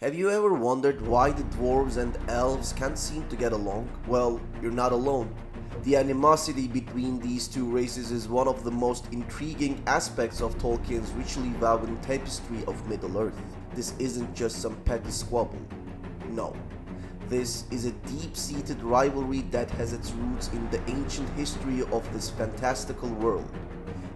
Have you ever wondered why the dwarves and elves can't seem to get along? Well, you're not alone. The animosity between these two races is one of the most intriguing aspects of Tolkien's richly woven tapestry of Middle-earth. This isn't just some petty squabble. No. This is a deep-seated rivalry that has its roots in the ancient history of this fantastical world.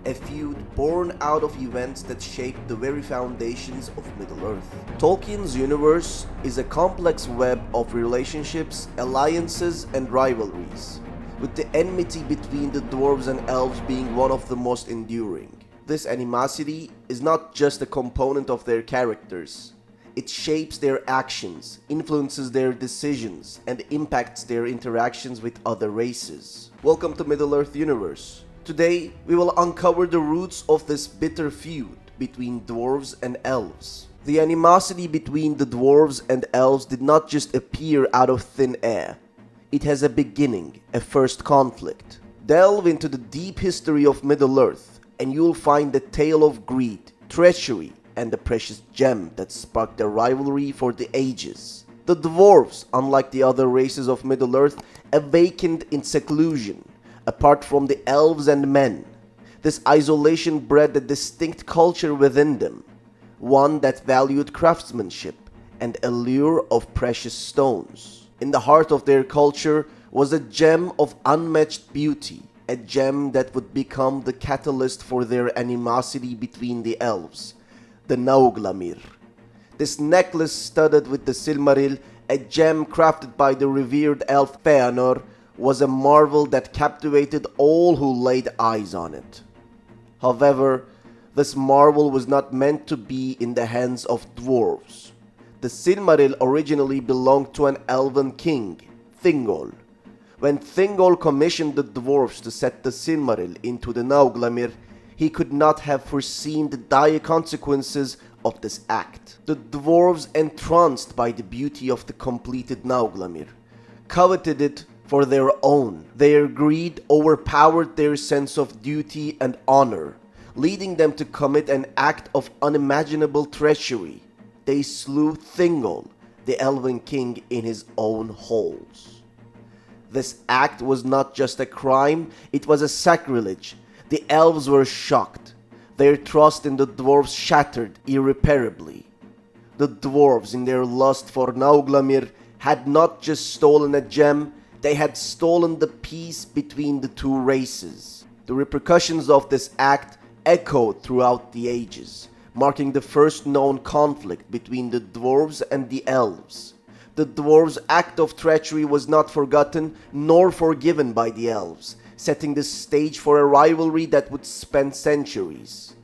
A feud born out of events that shaped the very foundations of Middle-earth. Tolkien's universe is a complex web of relationships, alliances, and rivalries, with the enmity between the dwarves and elves being one of the most enduring. This animosity is not just a component of their characters. It shapes their actions, influences their decisions, and impacts their interactions with other races. Welcome to Middle-earth Universe. Today, we will uncover the roots of this bitter feud between dwarves and elves. The animosity between the dwarves and elves did not just appear out of thin air. It has a beginning, a first conflict. Delve into the deep history of Middle-earth, and you'll find the tale of greed, treachery, and the precious gem that sparked a rivalry for the ages. The dwarves, unlike the other races of Middle-earth, awakened in seclusion, apart from the elves and men. This isolation bred a distinct culture within them, one that valued craftsmanship and allure of precious stones. In the heart of their culture was a gem of unmatched beauty, a gem that would become the catalyst for their animosity between the elves, the Nauglamir. This necklace studded with the Silmaril, a gem crafted by the revered elf Feanor, was a marvel that captivated all who laid eyes on it. However, this marvel was not meant to be in the hands of dwarves. The Silmaril originally belonged to an elven king, Thingol. When Thingol commissioned the dwarves to set the Silmaril into the Nauglamir, he could not have foreseen the dire consequences of this act. The dwarves, entranced by the beauty of the completed Nauglamir, coveted it for their own. Their greed overpowered their sense of duty and honor, leading them to commit an act of unimaginable treachery. They slew Thingol, the elven king, in his own halls. This act was not just a crime, it was a sacrilege. The elves were shocked. Their trust in the dwarves shattered irreparably. The dwarves, in their lust for Nauglamir, had not just stolen a gem, they had stolen the peace between the two races. The repercussions of this act echoed throughout the ages, marking the first known conflict between the dwarves and the elves. The dwarves' act of treachery was not forgotten nor forgiven by the elves, setting the stage for a rivalry that would span centuries.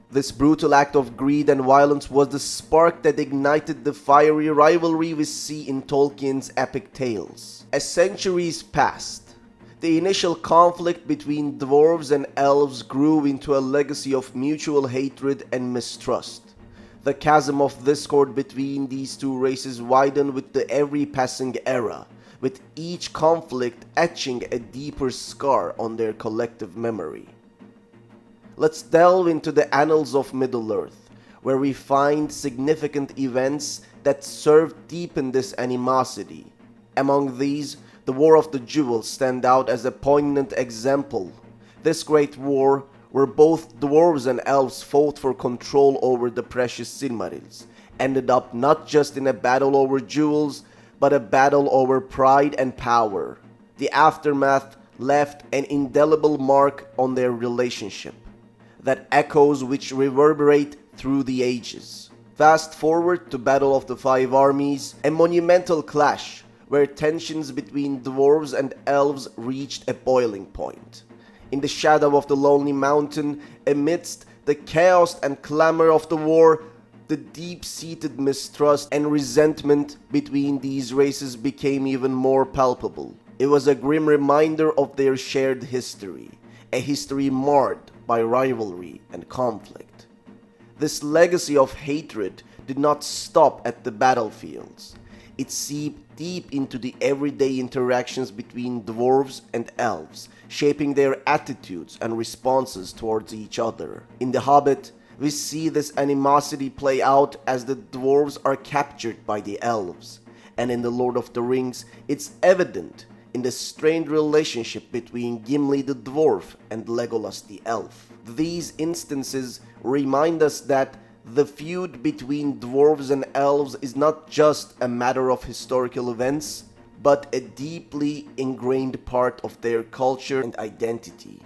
This brutal act of greed and violence was the spark that ignited the fiery rivalry we see in Tolkien's epic tales. As centuries passed, the initial conflict between dwarves and elves grew into a legacy of mutual hatred and mistrust. The chasm of discord between these two races widened with the every passing era, with each conflict etching a deeper scar on their collective memory. Let's delve into the annals of Middle-earth, where we find significant events that served to deepen this animosity. Among these, the War of the Jewels stand out as a poignant example. This great war, where both dwarves and elves fought for control over the precious Silmarils, ended up not just in a battle over jewels, but a battle over pride and power. The aftermath left an indelible mark on their relationship, that echoes which reverberate through the ages. Fast forward to Battle of the Five Armies, a monumental clash where tensions between dwarves and elves reached a boiling point. In the shadow of the lonely mountain, amidst the chaos and clamor of the war, the deep-seated mistrust and resentment between these races became even more palpable. It was a grim reminder of their shared history, a history marred by rivalry and conflict. This legacy of hatred did not stop at the battlefields. It seeped deep into the everyday interactions between dwarves and elves, shaping their attitudes and responses towards each other. In The Hobbit, We see this animosity play out as the dwarves are captured by the elves, and in The Lord of the Rings, it's evident in the strained relationship between Gimli the dwarf and Legolas the elf. These instances remind us that the feud between dwarves and elves is not just a matter of historical events, but a deeply ingrained part of their culture and identity.